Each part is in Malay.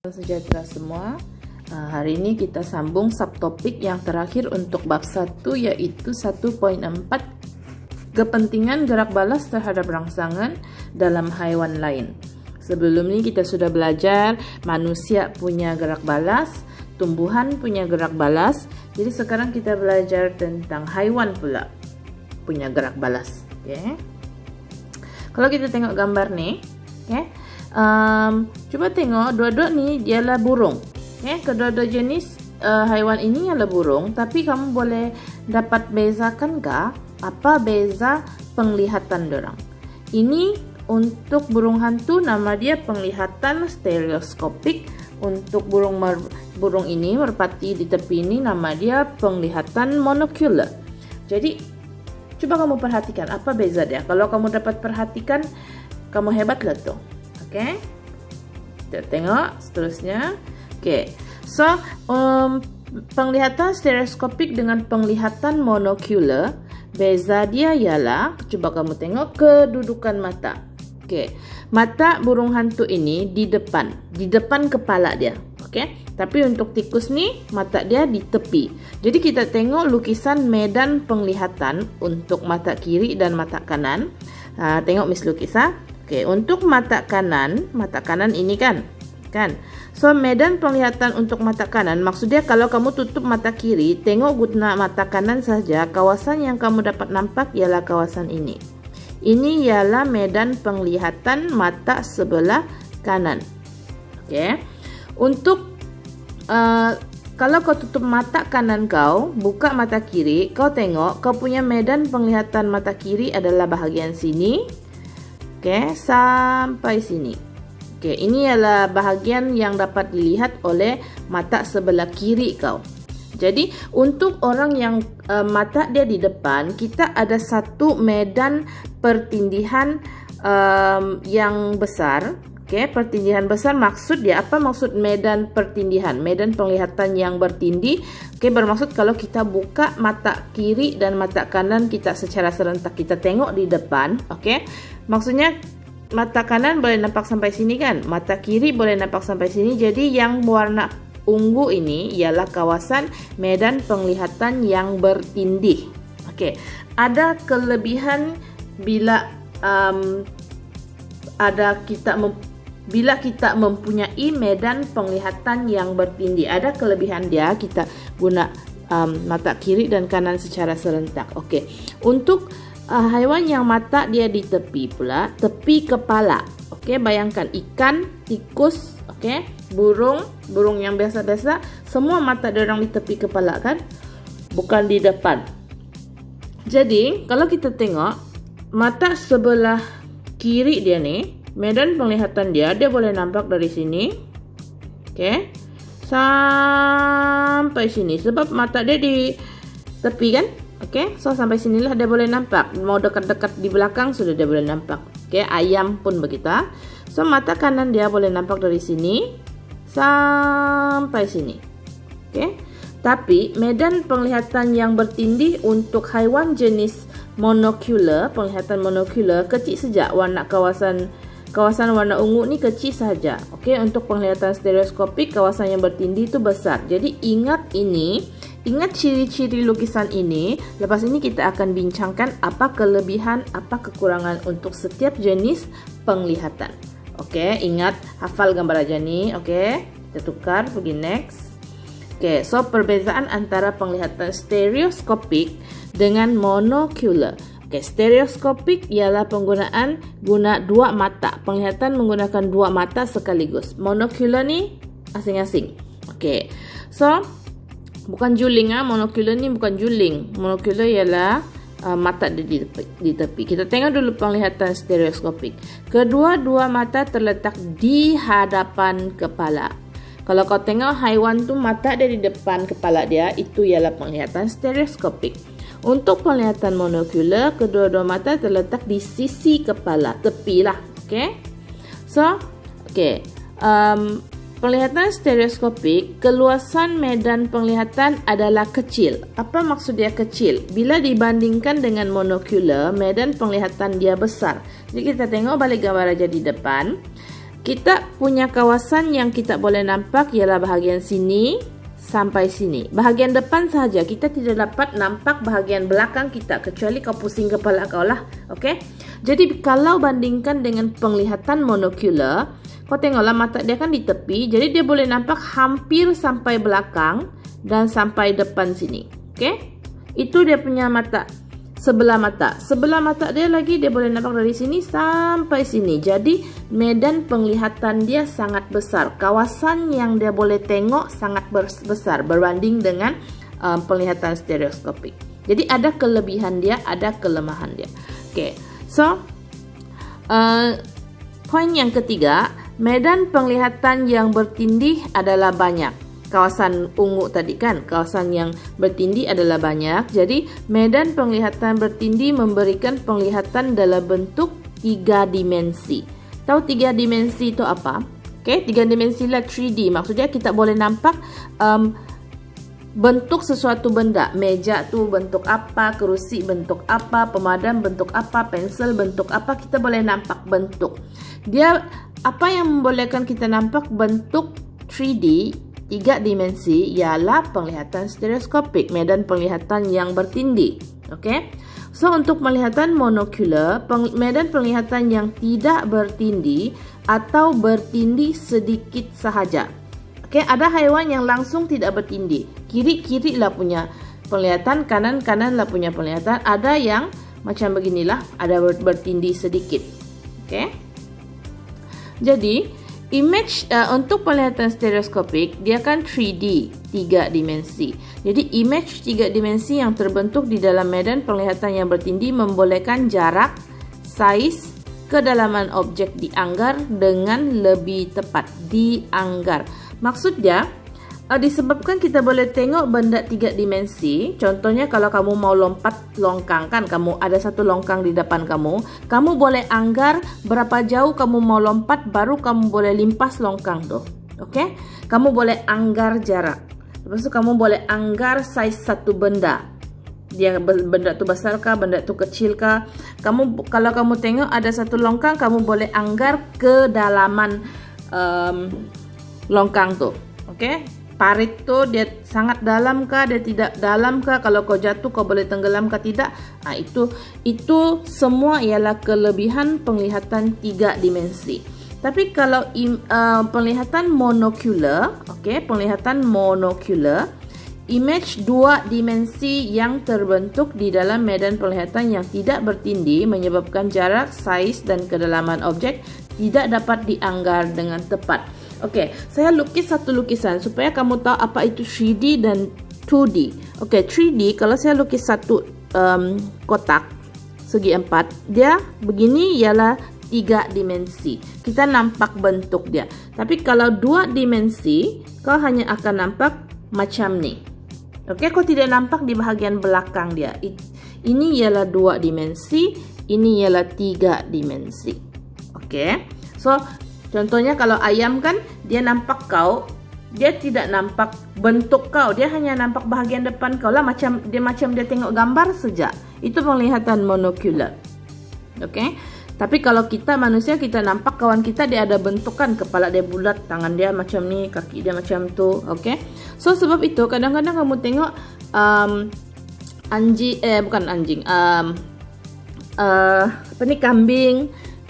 Sejahtera semua. Hari ini kita sambung subtopik yang terakhir untuk bab 1, yaitu 1.4 kepentingan gerak balas terhadap rangsangan dalam haiwan lain. Sebelum ini kita sudah belajar manusia punya gerak balas, tumbuhan punya gerak balas. Jadi sekarang kita belajar tentang haiwan pula punya gerak balas. Okay. Kalau kita tengok gambar nih, okay. Coba tengok dua-dua ni dialah burung. Kedua-dua jenis haiwan ini adalah burung, tapi kamu boleh dapat bezakan kah apa beza penglihatan dorang? Ini untuk burung hantu nama dia penglihatan stereoskopik. Untuk burung ini merpati di tepi ini nama dia penglihatan monocular. Jadi coba kamu perhatikan apa beza dia. Kalau kamu dapat perhatikan, kamu hebat lah tuh. Oke, kita tengok seterusnya. Oke, so penglihatan stereoskopik dengan penglihatan monocular, beza dia ialah, coba kamu tengok kedudukan mata. Oke, mata burung hantu ini di depan kepala dia. Oke, tapi untuk tikus nih mata dia di tepi. Jadi kita tengok lukisan medan penglihatan untuk mata kiri dan mata kanan. Tengok Miss lukisan. Oke, untuk mata kanan ini kan. So medan penglihatan untuk mata kanan maksudnya kalau kamu tutup mata kiri, tengok guna mata kanan saja, kawasan yang kamu dapat nampak ialah kawasan ini. Ini ialah medan penglihatan mata sebelah kanan. Oke. Untuk kalau kau tutup mata kanan kau, buka mata kiri, kau tengok kau punya medan penglihatan mata kiri adalah bahagian sini. Oke, sampai sini. Oke, ini adalah bahagian yang dapat dilihat oleh mata sebelah kiri kau. Jadi, untuk orang yang mata dia di depan, kita ada satu medan pertindihan yang besar. Oke, pertindihan besar maksud dia apa? Maksud medan pertindihan, medan penglihatan yang bertindih. Oke, bermaksud kalau kita buka mata kiri dan mata kanan kita secara serentak, kita tengok di depan. Oke, maksudnya mata kanan boleh nampak sampai sini kan, mata kiri boleh nampak sampai sini. Jadi yang warna ungu ini ialah kawasan medan penglihatan yang bertindih. Oke, ada kelebihan bila bila kita mempunyai medan penglihatan yang bertindih. Ada kelebihan dia, kita guna mata kiri dan kanan secara serentak. Oke, untuk haiwan yang mata dia di tepi pula, tepi kepala. Oke, bayangkan ikan, tikus, oke, burung yang biasa-biasa, semua mata dia orang di tepi kepala kan, bukan di depan. Jadi kalau kita tengok mata sebelah kiri dia nih, medan penglihatan dia boleh nampak dari sini, oke, sampai sini. Sebab mata dia di tepi kan, oke. So sampai sinilah dia boleh nampak. Mau dekat-dekat di belakang sudah dia boleh nampak. Oke, ayam pun begitu. So mata kanan dia boleh nampak dari sini sampai sini, oke. Tapi medan penglihatan yang bertindih untuk haiwan jenis monocular, penglihatan monocular kecil saja. Kawasan warna ungu ni kecil saja. Okey, untuk penglihatan stereoskopik kawasan yang bertindih itu besar. Jadi ingat ini, ingat ciri-ciri lukisan ini. Lepas ini kita akan bincangkan apa kelebihan, apa kekurangan untuk setiap jenis penglihatan. Okey, ingat hafal gambar aja nih. Okey, kita tukar pergi next. Okey, so perbezaan antara penglihatan stereoskopik dengan monocular. Oke, stereoskopik ialah penggunaan dua mata. Penglihatan menggunakan dua mata sekaligus. Monocular ni asing-asing. Oke, so bukan juling monocular ni bukan juling. Monocular ialah mata di tepi. Kita tengok dulu penglihatan stereoskopik. Kedua-dua mata terletak di hadapan kepala. Kalau kau tengok haiwan tu mata dia di depan kepala dia, itu ialah penglihatan stereoskopik. Untuk penglihatan monocular, kedua-dua mata terletak di sisi kepala, tepi lah. Okay. So, okay. Penglihatan stereoskopik, keluasan medan penglihatan adalah kecil. Apa maksud dia kecil? Bila dibandingkan dengan monocular, medan penglihatan dia besar. Jadi kita tengok balik gambar aja di depan. kita punya kawasan yang kita boleh nampak ialah bahagian sini sampai sini. Bahagian depan sahaja, kita tidak dapat nampak bahagian belakang kita kecuali kau pusing kepala kau lah. Okey. Jadi kalau bandingkan dengan penglihatan monocular, kau tengoklah mata dia kan di tepi, jadi dia boleh nampak hampir sampai belakang dan sampai depan sini. Okey. Itu dia punya mata. Sebelah mata dia lagi dia boleh nampak dari sini sampai sini. Jadi medan penglihatan dia sangat besar. Kawasan yang dia boleh tengok sangat besar berbanding dengan penglihatan stereoskopik. Jadi ada kelebihan dia, ada kelemahan dia. Oke. So poin yang ketiga, medan penglihatan yang bertindih adalah banyak. Kawasan ungu tadi kan, kawasan yang bertindih adalah banyak. Jadi medan penglihatan bertindih memberikan penglihatan dalam bentuk 3 dimensi. Tahu 3 dimensi itu apa? Oke, 3 dimensi lah 3D. Maksudnya kita boleh nampak bentuk sesuatu benda. Meja tu bentuk apa, kerusi bentuk apa, pemadam bentuk apa, pensel bentuk apa, kita boleh nampak bentuk. Dia apa yang membolehkan kita nampak bentuk 3D 3 dimensi ialah penglihatan stereoskopik, medan penglihatan yang bertindih. Okey. So untuk penglihatan monocular, medan penglihatan yang tidak bertindih atau bertindih sedikit sahaja. Okey, ada haiwan yang langsung tidak bertindih. Kiri-kiri lah punya penglihatan, kanan-kanan lah punya penglihatan. Ada yang macam beginilah, ada bertindih sedikit. Okey. Jadi image untuk penglihatan stereoskopik dia kan 3D, 3 dimensi. Jadi image 3 dimensi yang terbentuk di dalam medan penglihatan yang bertindih membolehkan jarak, saiz, kedalaman objek dianggar dengan lebih tepat. Dianggar. Maksudnya disebabkan kita boleh tengok benda 3 dimensi. Contohnya kalau kamu mau lompat longkang kan, kamu ada satu longkang di depan kamu, kamu boleh anggar berapa jauh kamu mau lompat baru kamu boleh limpas longkang tu. Okey? Kamu boleh anggar jarak. Lepas tu kamu boleh anggar saiz satu benda. Dia benda tu besar kah, benda tu kecil kah? Kamu kalau kamu tengok ada satu longkang, kamu boleh anggar kedalaman longkang tu. Okey? Parit tu dia sangat dalam kah, dia tidak dalam kah, kalau kau jatuh kau boleh tenggelam kah tidak. Itu semua ialah kelebihan penglihatan 3 dimensi. Tapi kalau penglihatan monocular, okey, penglihatan monocular, image 2 dimensi yang terbentuk di dalam medan penglihatan yang tidak bertindih menyebabkan jarak, saiz dan kedalaman objek tidak dapat dianggar dengan tepat. Okey, saya lukis satu lukisan supaya kamu tahu apa itu 3D dan 2D. Okey, 3D kalau saya lukis satu kotak segi 4, dia begini ialah 3 dimensi. Kita nampak bentuk dia. Tapi kalau 2 dimensi, kau hanya akan nampak macam ni. Okey, kau tidak nampak di bahagian belakang dia. Ini ialah 2 dimensi, ini ialah 3 dimensi. Okey. So contohnya kalau ayam kan dia nampak kau, dia tidak nampak bentuk kau, dia hanya nampak bahagian depan kau lah, macam dia tengok gambar saja. Itu penglihatan monocular. Okey. Tapi kalau kita manusia, kita nampak kawan kita dia ada bentuk kan, kepala dia bulat, tangan dia macam ni, kaki dia macam tu. Okey. So sebab itu kadang-kadang kamu tengok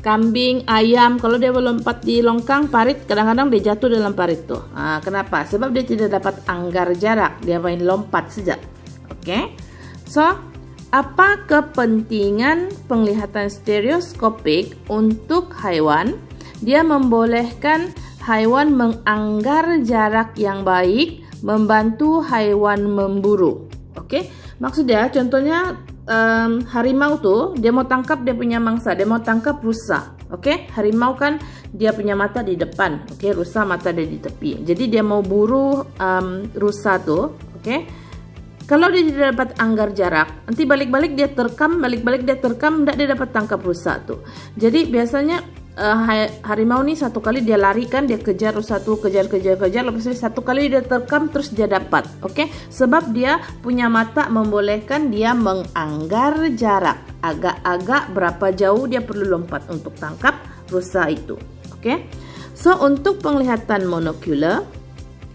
kambing, ayam, kalau dia melompat di longkang parit, kadang-kadang dia jatuh dalam parit tu. Kenapa? Sebab dia tidak dapat anggar jarak, dia main lompat saja. Okey. So, apa kepentingan penglihatan stereoskopik untuk haiwan? Dia membolehkan haiwan menganggar jarak yang baik, membantu haiwan memburu. Okey. Maksudnya contohnya harimau tu dia mau tangkap dia punya mangsa, dia mau tangkap rusa. Okey, harimau kan dia punya mata di depan, okey, rusa mata dia di tepi. Jadi dia mau buru rusa tu, okey. Kalau dia tidak dapat anggar jarak, nanti balik-balik dia terkam, tidak dia dapat tangkap rusa tu. Jadi biasanya harimau ni satu kali dia lari kan, dia kejar rusa tu, kejar, lepas itu satu kali dia terkam terus dia dapat. Okey, sebab dia punya mata membolehkan dia menganggar jarak, agak-agak berapa jauh dia perlu lompat untuk tangkap rusa itu. Okey. So, untuk penglihatan monocular,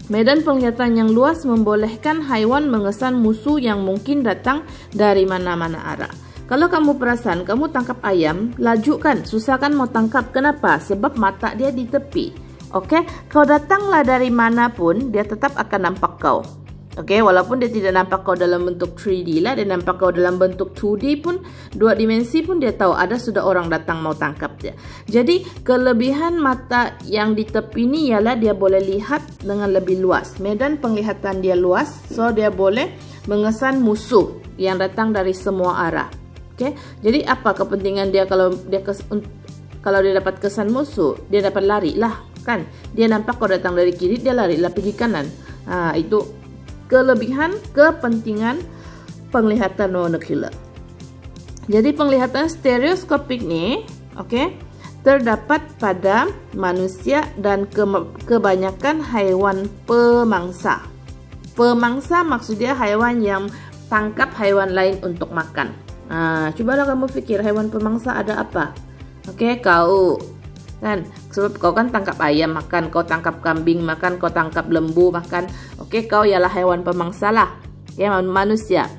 medan penglihatan yang luas membolehkan haiwan mengesan musuh yang mungkin datang dari mana-mana arah. Kalau kamu perasan, kamu tangkap ayam, laju kan, susah kan mau tangkap. Kenapa? Sebab mata dia di tepi. Oke, kau datanglah dari manapun, dia tetap akan nampak kau. Oke, walaupun dia tidak nampak kau dalam bentuk 3D lah, dia nampak kau dalam bentuk 2D pun, 2 dimensi pun dia tahu ada sudah orang datang mau tangkap dia. Jadi, kelebihan mata yang di tepi ini ialah dia boleh lihat dengan lebih luas. Medan penglihatan dia luas, so dia boleh mengesan musuh yang datang dari semua arah. Oke, jadi apa kepentingan dia kalau dia dapat kesan musuh, dia dapat lari lah, kan? Dia nampak kau datang dari kiri, dia lari lah pergi kanan. Itu kelebihan kepentingan penglihatan monocular. Jadi penglihatan stereoskopik nih, oke, terdapat pada manusia dan kebanyakan haiwan pemangsa. Pemangsa maksudnya haiwan yang tangkap haiwan lain untuk makan. Cobalah kamu pikir haiwan pemangsa ada apa? Oke, kau kan, sebab kau kan tangkap ayam makan, kau tangkap kambing makan, kau tangkap lembu makan. Oke, kau ialah haiwan pemangsa lah, ya, manusia.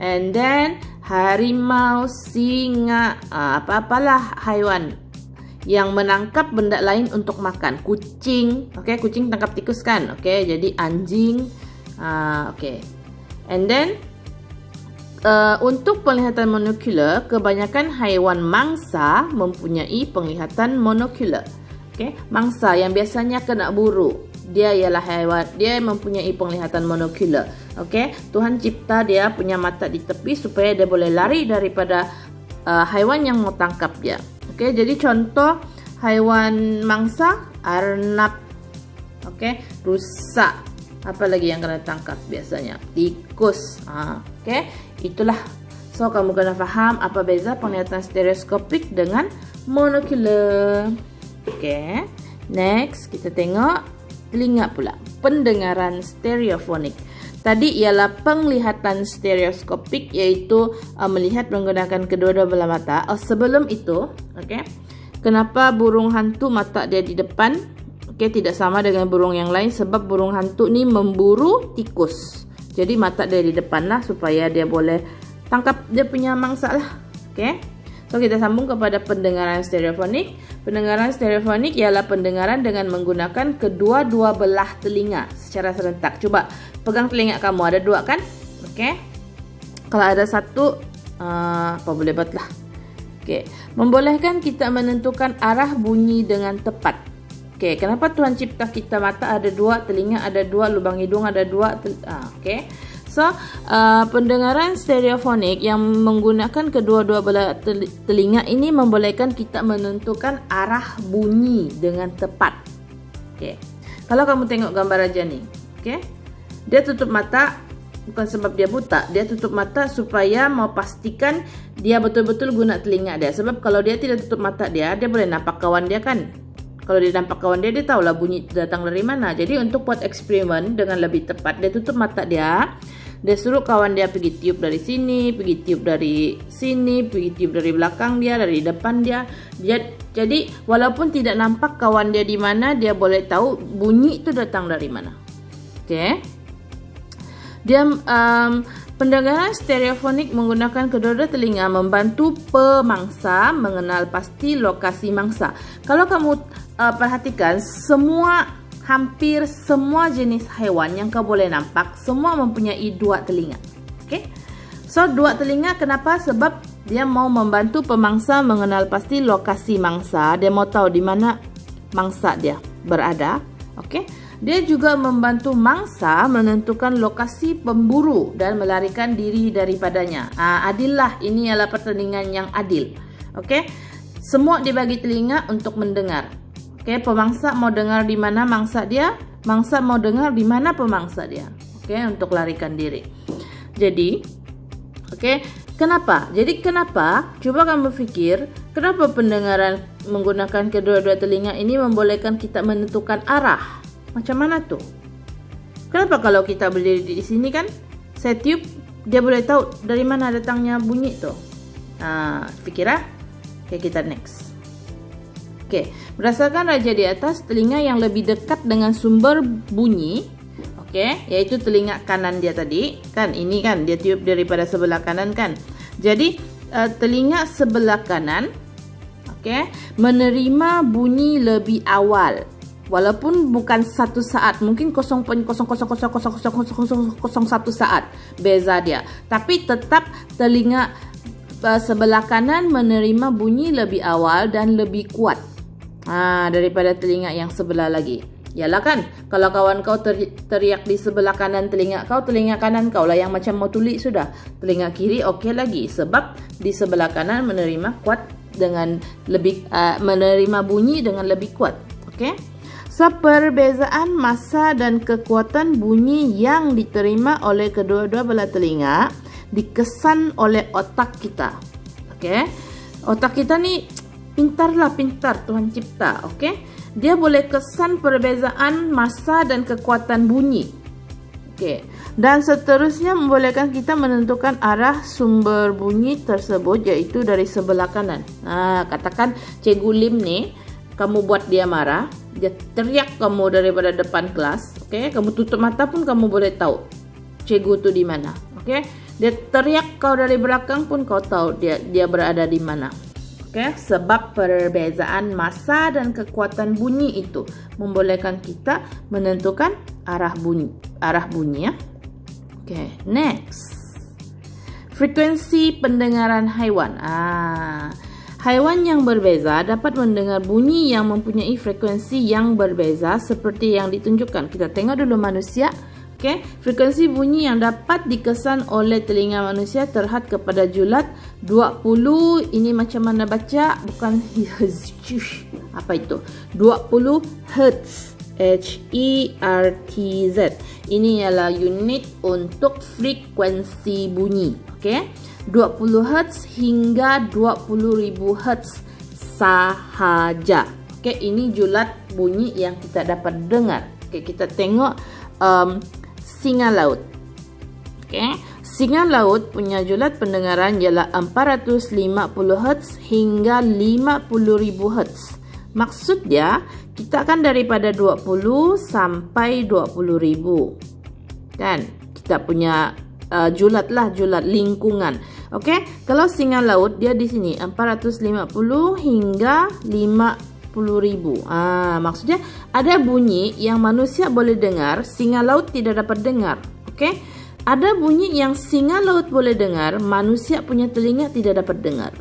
And then harimau, singa, apa-apalah haiwan yang menangkap benda lain untuk makan. Kucing, oke, kucing tangkap tikus kan, oke, jadi anjing, oke. And then untuk penglihatan monocular, kebanyakan haiwan mangsa mempunyai penglihatan monocular. Okay? Mangsa yang biasanya kena buru, dia ialah haiwan, dia mempunyai penglihatan monocular. Okay? Tuhan cipta dia punya mata di tepi supaya dia boleh lari daripada haiwan yang mau tangkap dia. Okay? Jadi contoh haiwan mangsa, arnab, okay? Rusa. Apa lagi yang kena tangkap biasanya? Tikus. Oke, itulah. So, kamu kena faham apa beza penglihatan stereoskopik dengan monocular. Oke, next kita tengok telinga pula. Pendengaran stereofonik. Tadi ialah penglihatan stereoskopik, yaitu melihat menggunakan kedua-dua belah mata. Sebelum itu, oke, kenapa burung hantu mata dia di depan? Oke, tidak sama dengan burung yang lain sebab burung hantu ni memburu tikus. Jadi mata dia di depan lah supaya dia boleh tangkap dia punya mangsa lah. Oke. So kita sambung kepada pendengaran stereofonik. Pendengaran stereofonik ialah pendengaran dengan menggunakan kedua-dua belah telinga secara serentak. Coba pegang telinga kamu, ada dua kan? Oke. Kalau ada satu, apa boleh buat lah. Oke. Membolehkan kita menentukan arah bunyi dengan tepat. Oke, kenapa Tuhan cipta kita mata ada dua, telinga ada dua, lubang hidung ada dua. Oke. So, pendengaran stereofonik yang menggunakan kedua-dua belah telinga ini membolehkan kita menentukan arah bunyi dengan tepat. Oke. Kalau kamu tengok gambar Raja nih, oke? Dia tutup mata bukan sebab dia buta, dia tutup mata supaya mau pastikan dia betul-betul guna telinga dia. Sebab kalau dia tidak tutup mata dia boleh nampak kawan dia kan? Kalau dia nampak kawan dia tahulah bunyi datang dari mana. Jadi untuk buat eksperimen dengan lebih tepat, dia tutup mata dia suruh kawan dia pergi tiup dari sini, pergi tiup dari sini, pergi tiup dari belakang dia, dari depan dia. Jadi walaupun tidak nampak kawan dia di mana, dia boleh tahu bunyi itu datang dari mana. Oke. Dia pendengaran stereofonik menggunakan kedua-dua telinga membantu pemangsa mengenal pasti lokasi mangsa. Kalau kamu perhatikan, hampir semua jenis hewan yang kau boleh nampak, semua mempunyai dua telinga. Okay? So, dua telinga kenapa? Sebab dia mau membantu pemangsa mengenal pasti lokasi mangsa. Dia mau tahu di mana mangsa dia berada. Okay? Dia juga membantu mangsa menentukan lokasi pemburu dan melarikan diri daripadanya. Adil lah, ini adalah pertandingan yang adil. Okay? Semua dibagi telinga untuk mendengar. Oke, pemangsa mau dengar di mana mangsa dia, mangsa mau dengar di mana pemangsa dia. Oke, untuk larikan diri. Jadi, oke, kenapa? Jadi kenapa? Coba kamu pikir, kenapa pendengaran menggunakan kedua-dua telinga ini membolehkan kita menentukan arah? Macam mana tuh? Kenapa kalau kita berdiri di sini kan, saya tiup, dia boleh tahu dari mana datangnya bunyi tuh. Pikir ah? Oke, kita next. Okey, berdasarkan raja di atas, telinga yang lebih dekat dengan sumber bunyi, okey, yaitu telinga kanan dia tadi. Kan ini kan dia tiup daripada sebelah kanan kan. Jadi telinga sebelah kanan, okey, menerima bunyi lebih awal. Walaupun bukan 1 saat, mungkin 0.0000001 saat beza dia. Tapi tetap telinga sebelah kanan menerima bunyi lebih awal dan lebih kuat daripada telinga yang sebelah lagi. Yalah kan, kalau kawan kau teriak di sebelah kanan telinga kanan kau lah yang macam mau tulik sudah. Telinga kiri okey lagi, sebab di sebelah kanan menerima kuat dengan lebih menerima bunyi dengan lebih kuat. Okey. So, perbezaan massa dan kekuatan bunyi yang diterima oleh kedua-dua belah telinga dikesan oleh otak kita. Okey. Otak kita ni pintar Tuhan cipta, okey. Dia boleh kesan perbezaan massa dan kekuatan bunyi. Okey. Dan seterusnya membolehkan kita menentukan arah sumber bunyi tersebut, iaitu dari sebelah kanan. Katakan Cikgu Lim ni, kamu buat dia marah, dia teriak kamu daripada depan kelas, okey, kamu tutup mata pun kamu boleh tahu cikgu tu di mana, okey. Dia teriak kau dari belakang pun kau tahu dia berada di mana. Okey, sebab perbezaan massa dan kekuatan bunyi itu membolehkan kita menentukan arah bunyi ya. Okey, next. Frekuensi pendengaran haiwan. Haiwan yang berbeza dapat mendengar bunyi yang mempunyai frekuensi yang berbeza seperti yang ditunjukkan. Kita tengok dulu manusia. Okay. Frekuensi bunyi yang dapat dikesan oleh telinga manusia terhad kepada julat 20. Ini macam mana baca? Bukan apa itu? 20 Hz. H-E-R-T-Z. Ini ialah unit untuk frekuensi bunyi. Okay. 20 Hz hingga 20.000 Hz sahaja. Okey, ini julat bunyi yang kita dapat dengar. Okey, kita tengok singa laut. Okey, singa laut punya julat pendengaran ialah 450 Hz hingga 50.000 Hz. Maksud dia, kita akan daripada 20 sampai 20.000. Kan? Kita punya julat lingkungan. Okey, kalau singa laut dia di sini 450 hingga 50.000. Maksudnya ada bunyi yang manusia boleh dengar, singa laut tidak dapat dengar. Okey, ada bunyi yang singa laut boleh dengar, manusia punya telinga tidak dapat dengar.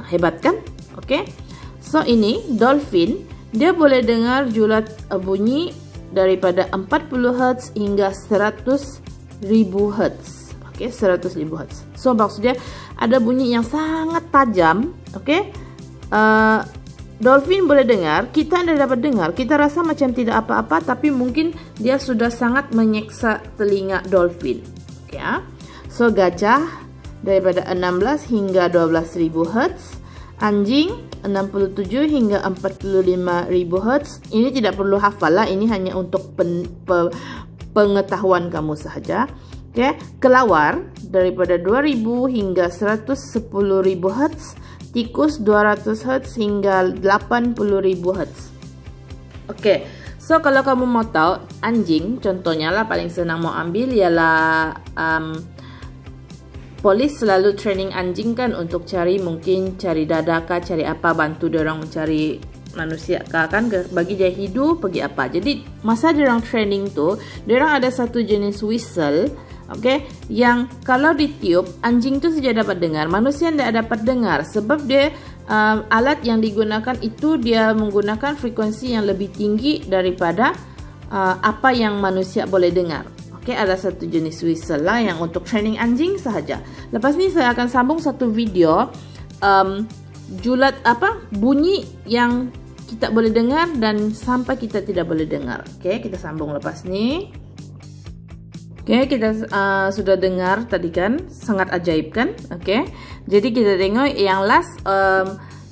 Hebat kan? Okey, so ini dolphin, dia boleh dengar julat bunyi daripada 40 Hz hingga 100.000 Hz. Okey, 100.000 Hz. So maksudnya ada bunyi yang sangat tajam. Okey, dolphin boleh dengar, kita tidak dapat dengar. Kita rasa macam tidak apa-apa, tapi mungkin dia sudah sangat menyeksa telinga dolphin. Okey, so gajah daripada 16 hingga 12.000 Hz. Anjing 67 hingga 45.000 Hz. Ini tidak perlu hafal lah, ini hanya untuk pengetahuan kamu sahaja. Okay. Kelawar daripada 2000 hingga 110.000 Hz. Tikus 200 Hz hingga 80.000 Hz. Okey, so kalau kamu mau tahu anjing, contohnya lah paling senang mau ambil ialah polis selalu training anjing kan untuk mungkin cari dadakah, cari apa, bantu dorang mencari manusia kan, bagi dia hidup, pergi apa. Jadi masa dorang training tu, dorang ada satu jenis whistle, okey, yang kalau ditiup anjing tu saja dapat dengar, manusia tidak dapat dengar sebab dia alat yang digunakan itu dia menggunakan frekuensi yang lebih tinggi daripada apa yang manusia boleh dengar. Okey, ada satu jenis whistle lah yang untuk training anjing sahaja. Lepas ni saya akan sambung satu video julat bunyi yang kita boleh dengar dan sampai kita tidak boleh dengar. Okey, kita sambung lepas ni. Okey, kita sudah dengar tadi kan, sangat ajaib kan? Okey, jadi kita tengok yang last,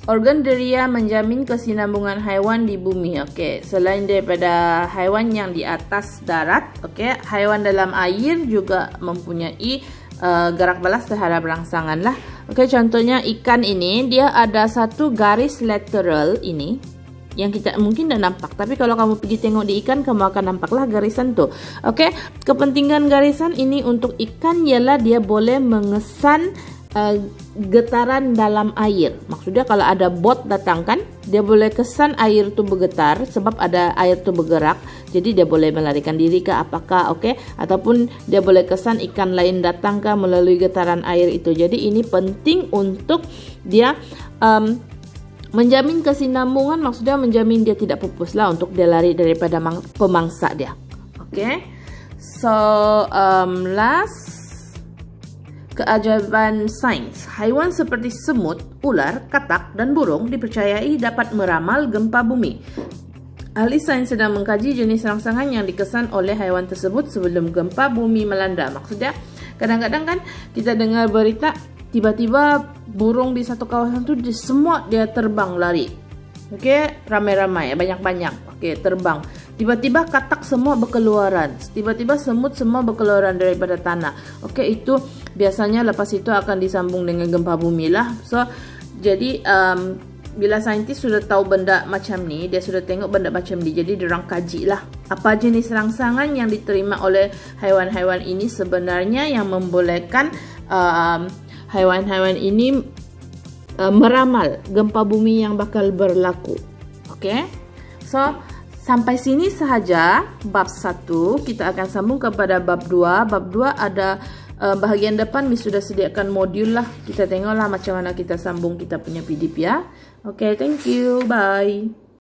organ deria menjamin kesinambungan haiwan di bumi. Okey, selain daripada haiwan yang di atas darat, okey, haiwan dalam air juga mempunyai gerak balas terhadap rangsangan lah. Oke, contohnya ikan ini dia ada satu garis lateral ini yang kita mungkin tidak nampak, tapi kalau kamu pergi tengok di ikan, kamu akan nampaklah garisan tuh. Oke, kepentingan garisan ini untuk ikan ialah dia boleh mengesan getaran dalam air. Maksudnya kalau ada bot datang kan, dia boleh kesan air itu bergetar sebab ada air itu bergerak. Jadi dia boleh melarikan diri ke apakah, oke? Ataupun dia boleh kesan ikan lain datang ke melalui getaran air itu. Jadi ini penting untuk dia menjamin kesinambungan, maksudnya menjamin dia tidak pupus lah untuk dia lari daripada pemangsa dia. Oke. So last, keajaiban sains. Haiwan seperti semut, ular, katak, dan burung dipercayai dapat meramal gempa bumi. Ahli sains sedang mengkaji jenis rangsangan yang dikesan oleh haiwan tersebut sebelum gempa bumi melanda. Maksudnya, kadang-kadang kan kita dengar berita, tiba-tiba burung di satu kawasan itu semua dia terbang lari. Oke, ramai-ramai, banyak-banyak. Oke, terbang. Tiba-tiba katak semua berkeluaran. Tiba-tiba semut semua berkeluaran daripada tanah. Oke, itu biasanya lepas itu akan disambung dengan gempa bumi lah. So, jadi bila saintis sudah tahu benda macam ni, dia sudah tengok benda macam ni, jadi diorang kaji lah apa jenis rangsangan yang diterima oleh haiwan-haiwan ini sebenarnya yang membolehkan haiwan-haiwan ini meramal gempa bumi yang bakal berlaku. Oke, so sampai sini sahaja bab 1. Kita akan sambung kepada bab 2. Bab 2 ada bahagian depan Miss sudah sediakan modul lah. Kita tengoklah macam mana kita sambung kita punya PDF ya. Okay, thank you. Bye.